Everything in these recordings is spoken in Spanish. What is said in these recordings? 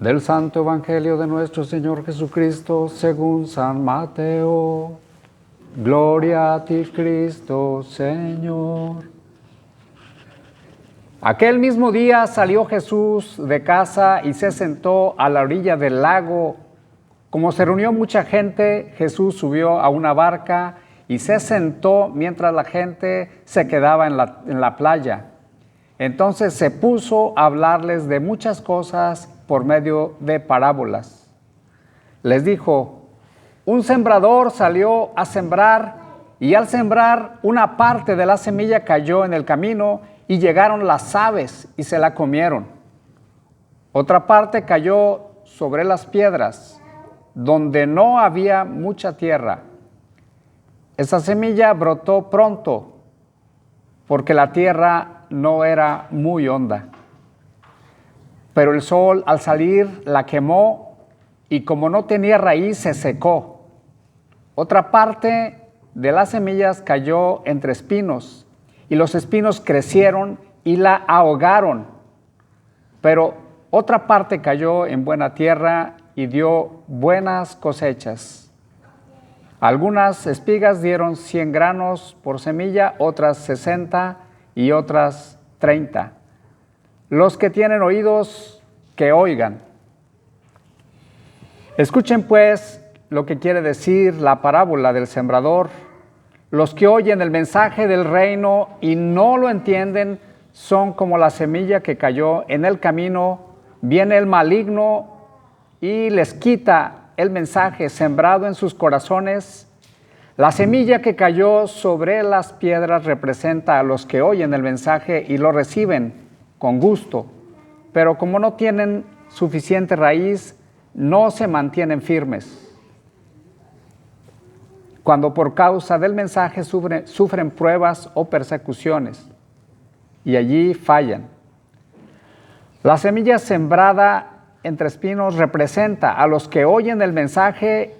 Del Santo Evangelio de nuestro Señor Jesucristo según San Mateo. Gloria a ti, Cristo, Señor. Aquel mismo día salió Jesús de casa y se sentó a la orilla del lago. Como se reunió mucha gente, Jesús subió a una barca y se sentó mientras la gente se quedaba en la playa. Entonces se puso a hablarles de muchas cosas por medio de parábolas. Les dijo: un sembrador salió a sembrar, y al sembrar una parte de la semilla cayó en el camino, y llegaron las aves y se la comieron. Otra parte cayó sobre las piedras, donde no había mucha tierra. Esa semilla brotó pronto, porque la tierra no era muy honda. Pero el sol al salir la quemó, y como no tenía raíz, se secó. Otra parte de las semillas cayó entre espinos, y los espinos crecieron y la ahogaron. Pero otra parte cayó en buena tierra y dio buenas cosechas. Algunas espigas dieron 100 granos por semilla, otras 60 y otras 30. Los que tienen oídos, que oigan. Escuchen pues lo que quiere decir la parábola del sembrador. Los que oyen el mensaje del reino y no lo entienden son como la semilla que cayó en el camino. Viene el maligno y les quita el mensaje sembrado en sus corazones. La semilla que cayó sobre las piedras representa a los que oyen el mensaje y lo reciben con gusto, pero como no tienen suficiente raíz, no se mantienen firmes. Cuando por causa del mensaje sufren pruebas o persecuciones, y allí fallan. La semilla sembrada entre espinos representa a los que oyen el mensaje,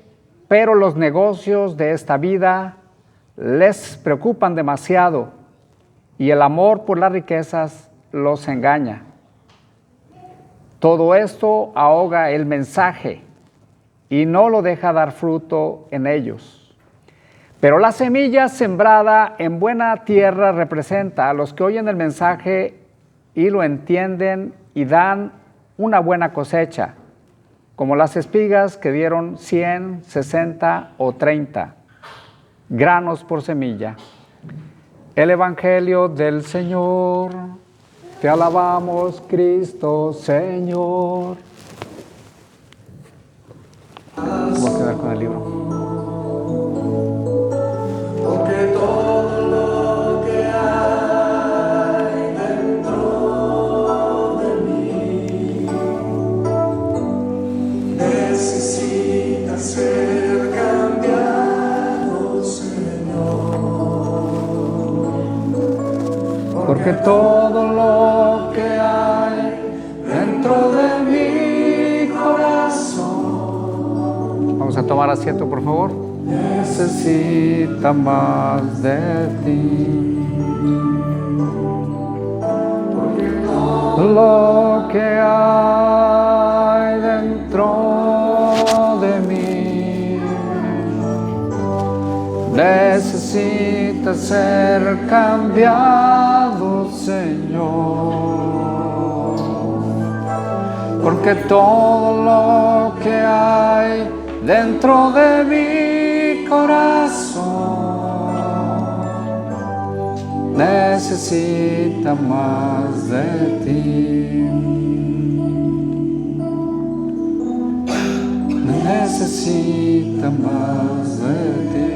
pero los negocios de esta vida les preocupan demasiado, y el amor por las riquezas los engaña. Todo esto ahoga el mensaje y no lo deja dar fruto en ellos. Pero la semilla sembrada en buena tierra representa a los que oyen el mensaje y lo entienden y dan una buena cosecha, como las espigas que dieron 100, 60 o 30 granos por semilla. El Evangelio del Señor. Te alabamos, Cristo, Señor. Voy a quedar con el libro. Porque todo lo que hay dentro de mí necesita ser cambiado, Señor. Porque todo lo que hay dentro de mi corazón. Vamos a tomar asiento, por favor. Necesita más de ti. Porque todo lo que hay dentro de mí necesita ser cambiado, Señor. Porque todo lo que hay dentro de mi corazón necesita más de ti. Necesita más de ti.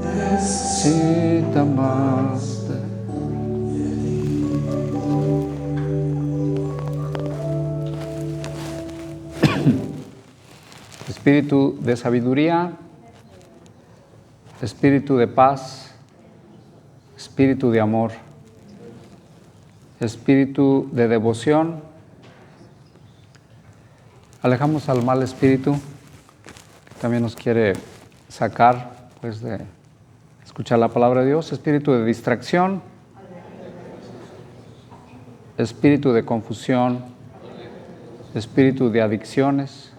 Necesita más de ti. Espíritu de sabiduría, espíritu de paz, espíritu de amor, espíritu de devoción. Alejamos al mal espíritu que también nos quiere sacar pues de escuchar la palabra de Dios, espíritu de distracción, espíritu de confusión, espíritu de adicciones.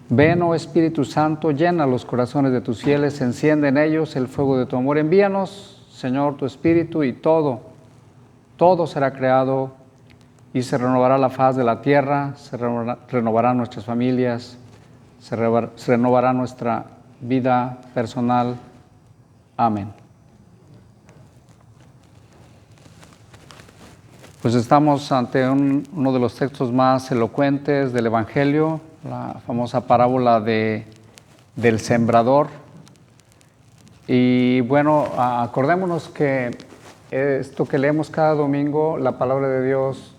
Ven, oh Espíritu Santo, llena los corazones de tus fieles, enciende en ellos el fuego de tu amor. Envíanos, Señor, tu Espíritu y todo será creado y se renovará la faz de la tierra, se renovarán nuestras familias, se renovará nuestra vida personal. Amén. Pues estamos ante uno de los textos más elocuentes del Evangelio, la famosa parábola del sembrador. Y bueno, acordémonos que esto que leemos cada domingo, la palabra de Dios,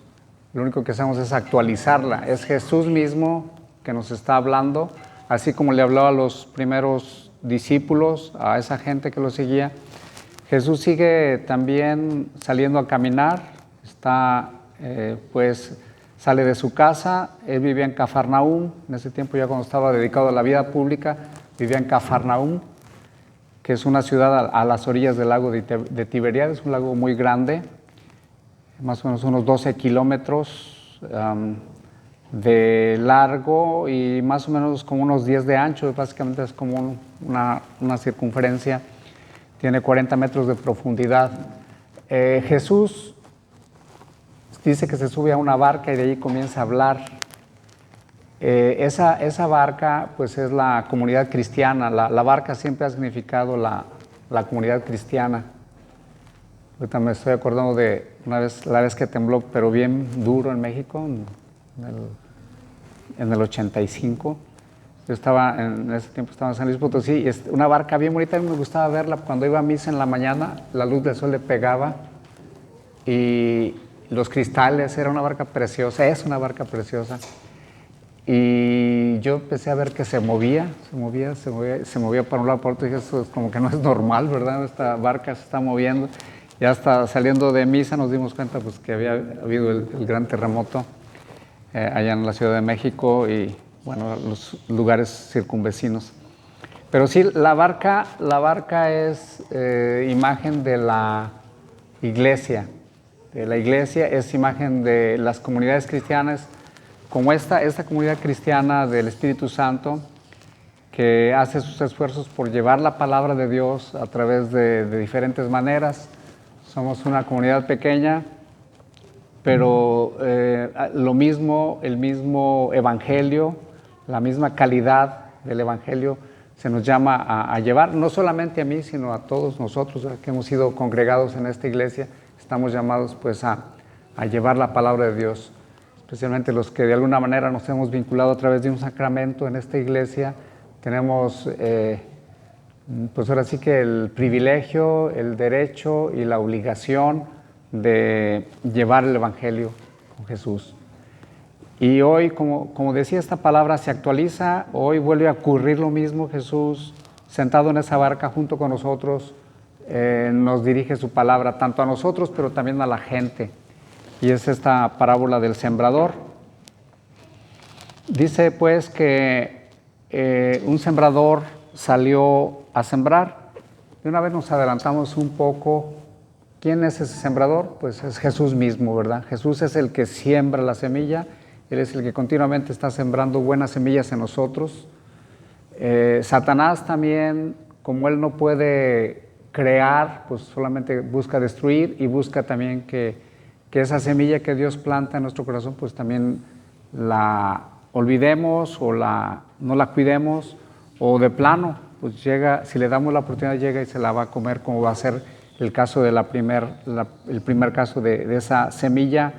lo único que hacemos es actualizarla. Es Jesús mismo que nos está hablando, así como le habló a los primeros discípulos, a esa gente que lo seguía. Jesús sigue también saliendo a caminar, sale de su casa. Él vivía en Cafarnaúm, en ese tiempo ya cuando estaba dedicado a la vida pública, vivía en Cafarnaúm, que es una ciudad a las orillas del lago de Tiberíades, un lago muy grande, más o menos unos 12 kilómetros de largo y más o menos como unos 10 de ancho. Básicamente es como una circunferencia, tiene 40 metros de profundidad. Jesús dice que se sube a una barca y de ahí comienza a hablar. Esa barca pues es la comunidad cristiana. La barca siempre ha significado la comunidad cristiana. Ahorita me estoy acordando de la vez que tembló, pero bien duro en México, en el 85. Yo en ese tiempo estaba en San Luis Potosí, y una barca bien bonita. A mí me gustaba verla cuando iba a misa en la mañana, la luz del sol le pegaba y los cristales, era una barca preciosa, es una barca preciosa. Y yo empecé a ver que se movía para un lado, para otro, y dije, eso es como que no es normal, ¿verdad? Esta barca se está moviendo. Ya hasta saliendo de misa nos dimos cuenta pues, que había habido el gran terremoto allá en la Ciudad de México y bueno, los lugares circunvecinos. Pero sí, la barca es imagen de la iglesia. La iglesia es imagen de las comunidades cristianas, como esta comunidad cristiana del Espíritu Santo, que hace sus esfuerzos por llevar la palabra de Dios a través de diferentes maneras. Somos una comunidad pequeña, pero el mismo evangelio, la misma calidad del evangelio se nos llama a llevar, no solamente a mí, sino a todos nosotros que hemos sido congregados en esta iglesia. Estamos llamados pues a llevar la palabra de Dios, especialmente los que de alguna manera nos hemos vinculado a través de un sacramento en esta iglesia. Tenemos pues ahora sí que el privilegio, el derecho y la obligación de llevar el evangelio con Jesús. Y hoy, como decía, esta palabra se actualiza. Hoy vuelve a ocurrir lo mismo. Jesús, sentado en esa barca junto con nosotros, nos dirige su palabra tanto a nosotros, pero también a la gente. Y es esta parábola del sembrador. Dice pues que un sembrador salió a sembrar. De una vez nos adelantamos un poco. ¿Quién es ese sembrador? Pues es Jesús mismo, ¿verdad? Jesús es el que siembra la semilla. Él es el que continuamente está sembrando buenas semillas en nosotros. Satanás también, como él no puede crear, pues solamente busca destruir y busca también que esa semilla que Dios planta en nuestro corazón, pues también la olvidemos o no la cuidemos, o de plano, pues llega, si le damos la oportunidad, llega y se la va a comer, como va a ser el caso de el primer caso de esa semilla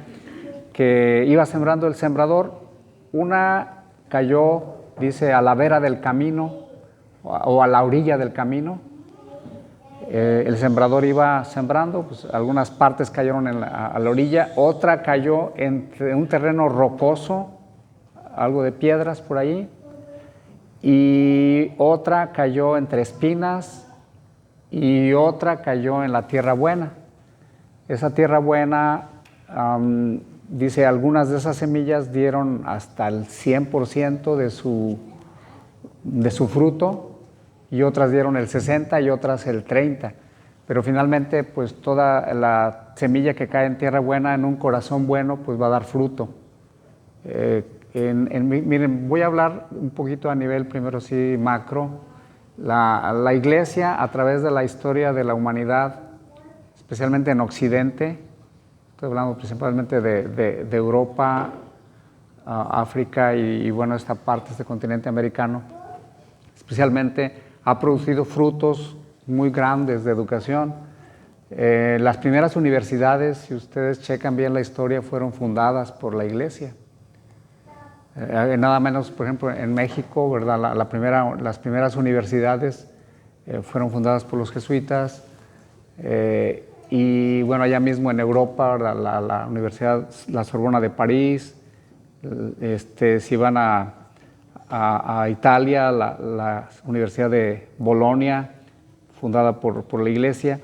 que iba sembrando el sembrador. Una cayó, dice, a la vera del camino o a la orilla del camino. El sembrador iba sembrando, pues algunas partes cayeron a la orilla, otra cayó entre un terreno rocoso, algo de piedras por ahí, y otra cayó entre espinas, y otra cayó en la tierra buena. Esa tierra buena, dice, algunas de esas semillas dieron hasta el 100% de su fruto, y otras dieron el 60% y otras el 30%. pero finalmente pues toda la semilla que cae en tierra buena, en un corazón bueno, pues va a dar fruto. Miren, voy a hablar un poquito a nivel primero sí macro. La iglesia a través de la historia de la humanidad, especialmente en Occidente, estoy hablando principalmente de Europa, África y bueno, esta parte, este continente americano, especialmente ha producido frutos muy grandes de educación. Las primeras universidades, si ustedes checan bien la historia, fueron fundadas por la iglesia. Nada menos, por ejemplo, en México, ¿verdad? Las primeras universidades fueron fundadas por los jesuitas. Y bueno, allá mismo en Europa, la Universidad, la Sorbona de París, si van a Italia, la Universidad de Bolonia, fundada por la iglesia.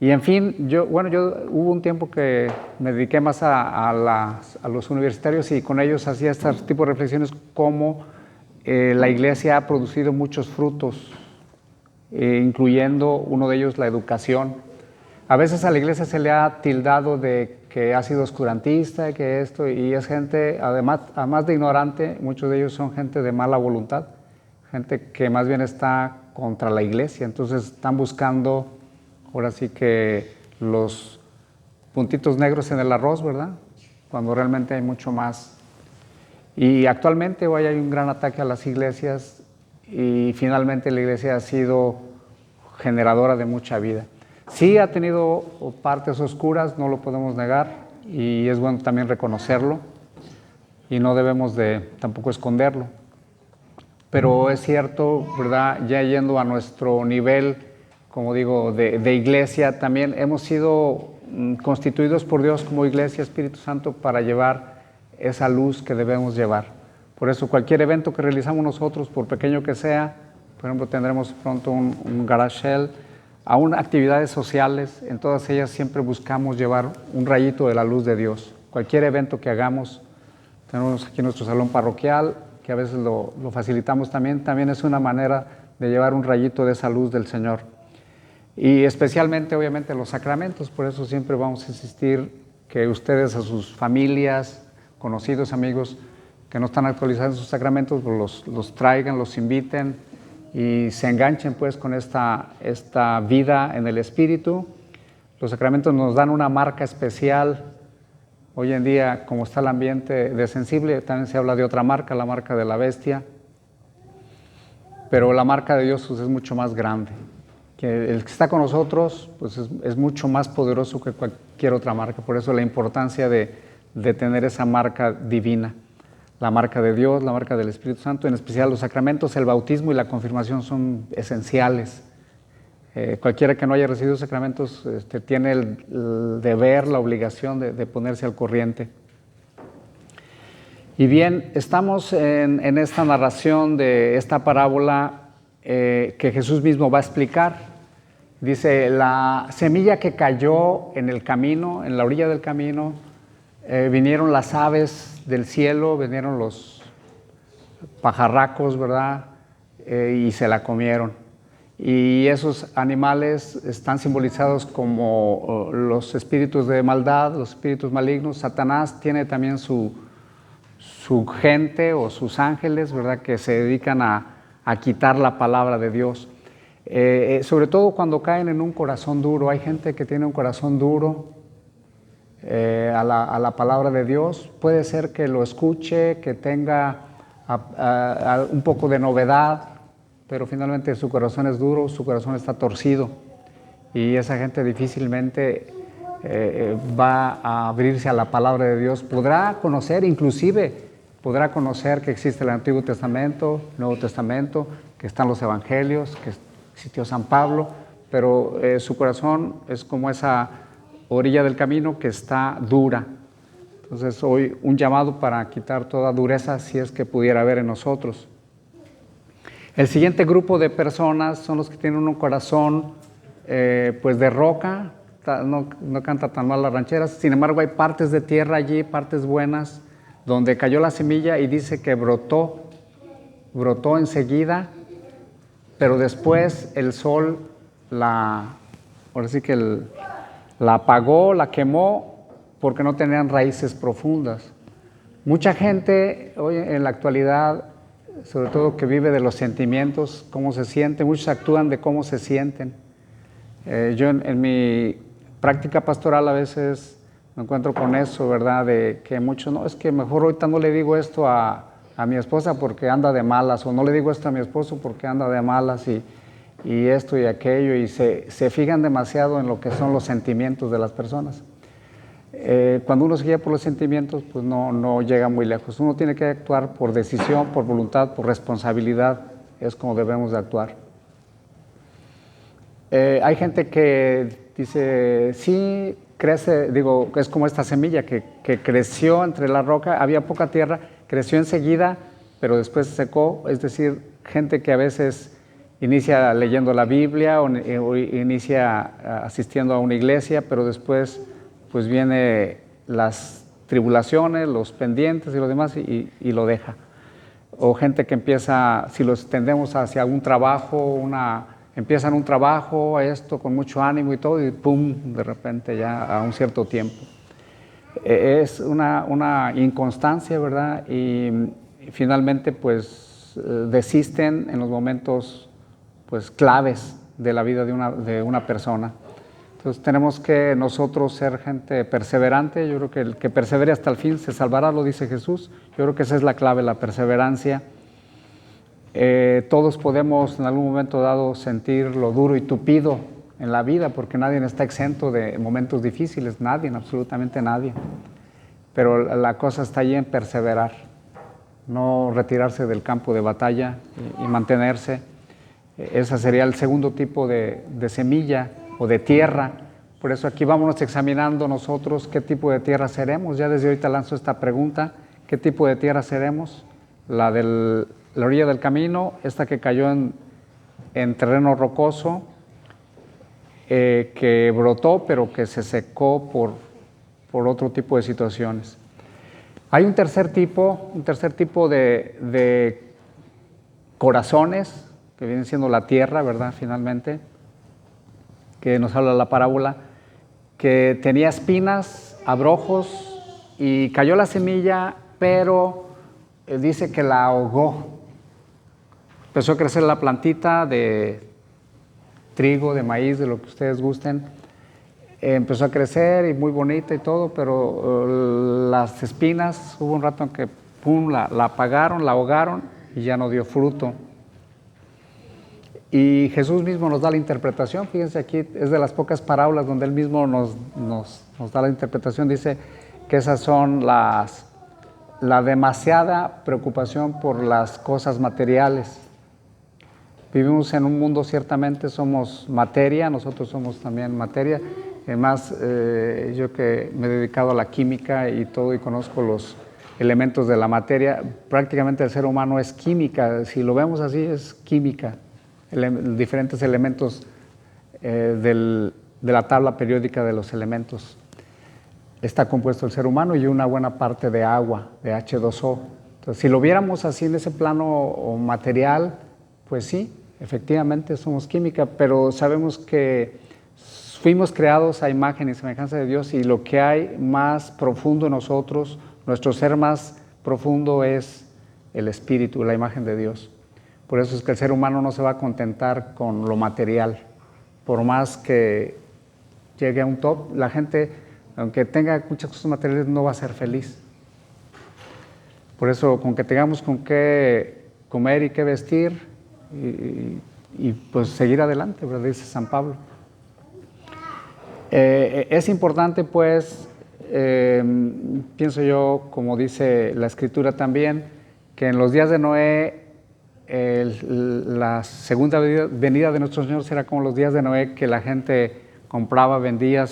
Y en fin, hubo un tiempo que me dediqué más a los universitarios y con ellos hacía este tipo de reflexiones como la iglesia ha producido muchos frutos, incluyendo uno de ellos la educación. A veces a la iglesia se le ha tildado de que ha sido oscurantista, que esto, y es gente, además de ignorante, muchos de ellos son gente de mala voluntad, gente que más bien está contra la iglesia, entonces están buscando ahora sí que los puntitos negros en el arroz, ¿verdad? Cuando realmente hay mucho más. Y actualmente hoy hay un gran ataque a las iglesias y finalmente la iglesia ha sido generadora de mucha vida. Sí ha tenido partes oscuras, no lo podemos negar, y es bueno también reconocerlo y no debemos de tampoco esconderlo. Pero es cierto, ¿verdad? Ya yendo a nuestro nivel, como digo, de iglesia, también hemos sido constituidos por Dios como iglesia, Espíritu Santo, para llevar esa luz que debemos llevar. Por eso cualquier evento que realizamos nosotros, por pequeño que sea, por ejemplo, tendremos pronto un garage sale, aún actividades sociales, en todas ellas siempre buscamos llevar un rayito de la luz de Dios. Cualquier evento que hagamos, tenemos aquí nuestro salón parroquial, que a veces lo facilitamos también es una manera de llevar un rayito de esa luz del Señor. Y especialmente, obviamente, los sacramentos, por eso siempre vamos a insistir que ustedes a sus familias, conocidos, amigos, que no están actualizados en sus sacramentos, pues los traigan, los inviten y se enganchen pues con esta vida en el Espíritu. Los sacramentos nos dan una marca especial. Hoy en día, como está el ambiente de sensible, también se habla de otra marca, la marca de la bestia. Pero la marca de Dios pues, es mucho más grande. Que el que está con nosotros pues, es mucho más poderoso que cualquier otra marca. Por eso la importancia de tener esa marca divina. La marca de Dios, la marca del Espíritu Santo, en especial los sacramentos, el bautismo y la confirmación son esenciales. Cualquiera que no haya recibido sacramentos tiene el deber, la obligación de ponerse al corriente. Y bien, estamos en esta narración de esta parábola que Jesús mismo va a explicar. Dice, la semilla que cayó en el camino, en la orilla del camino, vinieron las aves del cielo, vinieron los pajarracos, ¿verdad? Y se la comieron. Y esos animales están simbolizados como los espíritus de maldad, los espíritus malignos. Satanás tiene también su gente o sus ángeles, ¿verdad? Que se dedican a quitar la palabra de Dios. Sobre todo cuando caen en un corazón duro. Hay gente que tiene un corazón duro a la palabra de Dios. Puede ser que lo escuche, que tenga un poco de novedad, pero finalmente su corazón es duro, su corazón está torcido y esa gente difícilmente va a abrirse a la palabra de Dios. Podrá conocer, inclusive podrá conocer que existe el Antiguo Testamento, Nuevo Testamento, que están los Evangelios, que existió San Pablo, pero su corazón es como esa orilla del camino que está dura. Entonces hoy un llamado para quitar toda dureza si es que pudiera haber en nosotros. El siguiente grupo de personas son los que tienen un corazón pues de roca, no canta tan mal las rancheras, sin embargo hay partes de tierra allí, partes buenas, donde cayó la semilla y dice que brotó enseguida, pero después el sol la ahora sí que la apagó, la quemó, porque no tenían raíces profundas. Mucha gente hoy en la actualidad, sobre todo que vive de los sentimientos, cómo se siente, muchos actúan de cómo se sienten. Yo en mi práctica pastoral a veces me encuentro con eso, ¿verdad? De que muchos, no, es que mejor ahorita no le digo esto a mi esposa porque anda de malas, o no le digo esto a mi esposo porque anda de malas y esto y aquello, y se fijan demasiado en lo que son los sentimientos de las personas. Cuando uno se guía por los sentimientos, pues no llega muy lejos. Uno tiene que actuar por decisión, por voluntad, por responsabilidad, es como debemos de actuar. Hay gente que dice, sí, crece, digo, es como esta semilla que creció entre la roca, había poca tierra, creció enseguida, pero después se secó, es decir, gente que a veces inicia leyendo la Biblia o inicia asistiendo a una iglesia, pero después pues viene las tribulaciones, los pendientes y lo demás y lo deja. O gente que empieza, si los tendemos hacia un trabajo, empiezan un trabajo, esto con mucho ánimo y todo, y pum, de repente ya a un cierto tiempo. Es una inconstancia, ¿verdad? Y finalmente pues desisten en los momentos pues claves de la vida de una persona. Entonces tenemos que nosotros ser gente perseverante. Yo creo que el que persevere hasta el fin se salvará, lo dice Jesús. Yo creo que esa es la clave, la perseverancia. Todos podemos en algún momento dado sentir lo duro y tupido en la vida, porque nadie está exento de momentos difíciles, nadie, absolutamente nadie. Pero la cosa está allí en perseverar, no retirarse del campo de batalla y mantenerse. Ese sería el segundo tipo de semilla o de tierra. Por eso aquí vámonos examinando nosotros qué tipo de tierra seremos. Ya desde ahorita lanzo esta pregunta: ¿qué tipo de tierra seremos? La orilla del camino, esta que cayó en terreno rocoso, que brotó pero que se secó por otro tipo de situaciones. Hay un tercer tipo de corazones, que vienen siendo la tierra, ¿verdad? Finalmente, que nos habla la parábola, que tenía espinas, abrojos, y cayó la semilla, pero dice que la ahogó. Empezó a crecer la plantita de trigo, de maíz, de lo que ustedes gusten. Empezó a crecer y muy bonita y todo, pero las espinas, hubo un rato en que pum, la apagaron, la ahogaron y ya no dio fruto. Y Jesús mismo nos da la interpretación. Fíjense, aquí es de las pocas parábolas donde Él mismo nos da la interpretación. Dice que esas son la demasiada preocupación por las cosas materiales. Vivimos en un mundo, ciertamente somos materia, nosotros somos también materia. Además, yo que me he dedicado a la química y todo y conozco los elementos de la materia, prácticamente el ser humano es química. Si lo vemos así, es química. Diferentes elementos de la tabla periódica de los elementos. Está compuesto el ser humano y una buena parte de agua, de H2O. Entonces, si lo viéramos así en ese plano material, pues sí, efectivamente somos química, pero sabemos que fuimos creados a imagen y semejanza de Dios, y lo que hay más profundo en nosotros, nuestro ser más profundo, es el espíritu, la imagen de Dios. Por eso es que el ser humano no se va a contentar con lo material. Por más que llegue a un top, la gente, aunque tenga muchas cosas materiales, no va a ser feliz. Por eso, con que tengamos con qué comer y qué vestir, y pues seguir adelante, ¿verdad? Dice San Pablo. Es importante, pues, pienso yo, como dice la Escritura también, que en los días de Noé, la segunda venida de nuestro Señor será como los días de Noé, que la gente compraba, vendía,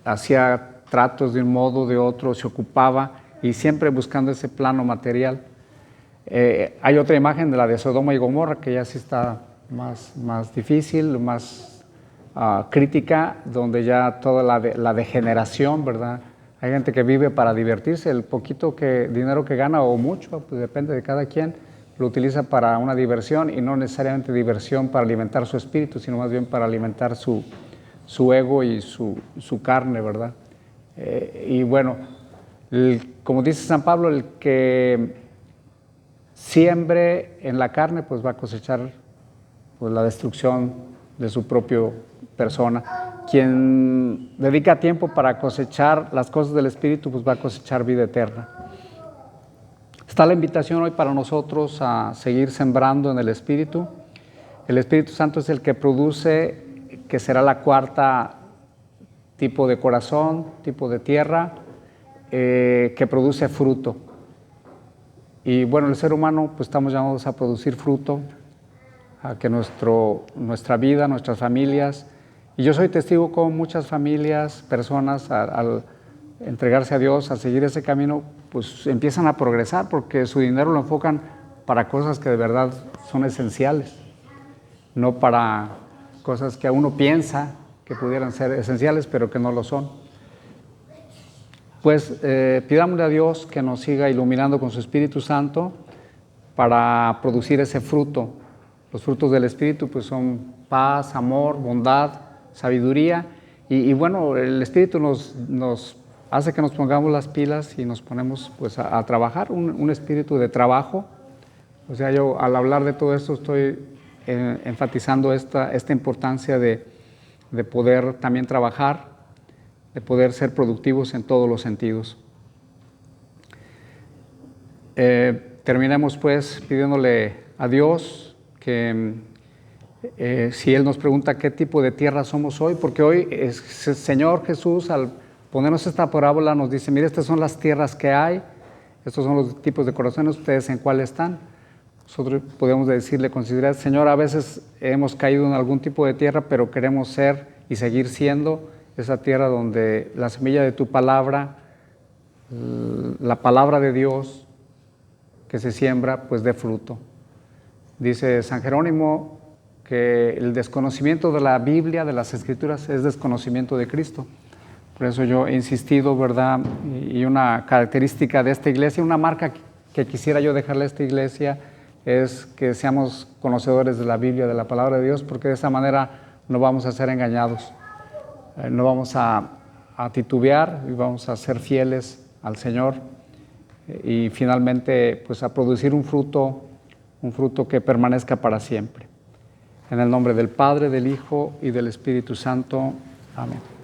hacía tratos de un modo, de otro, se ocupaba, y siempre buscando ese plano material. Hay otra imagen de la de Sodoma y Gomorra, que ya sí está más difícil, más crítica, donde ya toda la degeneración, ¿verdad? Hay gente que vive para divertirse, el poquito dinero que gana o mucho, pues depende de cada quien, lo utiliza para una diversión y no necesariamente diversión para alimentar su espíritu, sino más bien para alimentar su ego y su carne, ¿verdad? Y bueno, como dice San Pablo, el que siembre en la carne, pues va a cosechar pues, la destrucción de su propia persona. Quien dedica tiempo para cosechar las cosas del Espíritu, pues va a cosechar vida eterna. Está la invitación hoy para nosotros a seguir sembrando en el Espíritu. El Espíritu Santo es el que produce, que será la cuarta tipo de corazón, tipo de tierra, que produce fruto. Y bueno, el ser humano, pues estamos llamados a producir fruto, a que nuestra vida, nuestras familias, y yo soy testigo con muchas familias, personas, al entregarse a Dios, a seguir ese camino, pues empiezan a progresar porque su dinero lo enfocan para cosas que de verdad son esenciales, no para cosas que uno piensa que pudieran ser esenciales, pero que no lo son. Pues pidámosle a Dios que nos siga iluminando con su Espíritu Santo para producir ese fruto. Los frutos del Espíritu pues son paz, amor, bondad, sabiduría y bueno, el Espíritu nos hace que nos pongamos las pilas y nos ponemos pues a trabajar, un espíritu de trabajo. O sea, yo al hablar de todo esto estoy enfatizando esta importancia de poder también trabajar, de poder ser productivos en todos los sentidos. Terminemos pues pidiéndole a Dios que si Él nos pregunta qué tipo de tierra somos hoy, porque hoy el Señor Jesús al ponernos esta parábola nos dice, mire, estas son las tierras que hay, estos son los tipos de corazones, ustedes en cuál están. Nosotros podemos decirle, considerar, Señor, a veces hemos caído en algún tipo de tierra, pero queremos ser y seguir siendo esa tierra donde la semilla de tu palabra, la palabra de Dios que se siembra, pues dé fruto. Dice San Jerónimo que el desconocimiento de la Biblia, de las Escrituras, es desconocimiento de Cristo. Por eso yo he insistido, ¿verdad? Y una característica de esta iglesia, una marca que quisiera yo dejarle a esta iglesia, es que seamos conocedores de la Biblia, de la palabra de Dios, porque de esa manera no vamos a ser engañados, no vamos a titubear y vamos a ser fieles al Señor y finalmente pues a producir un fruto que permanezca para siempre. En el nombre del Padre, del Hijo y del Espíritu Santo. Amén.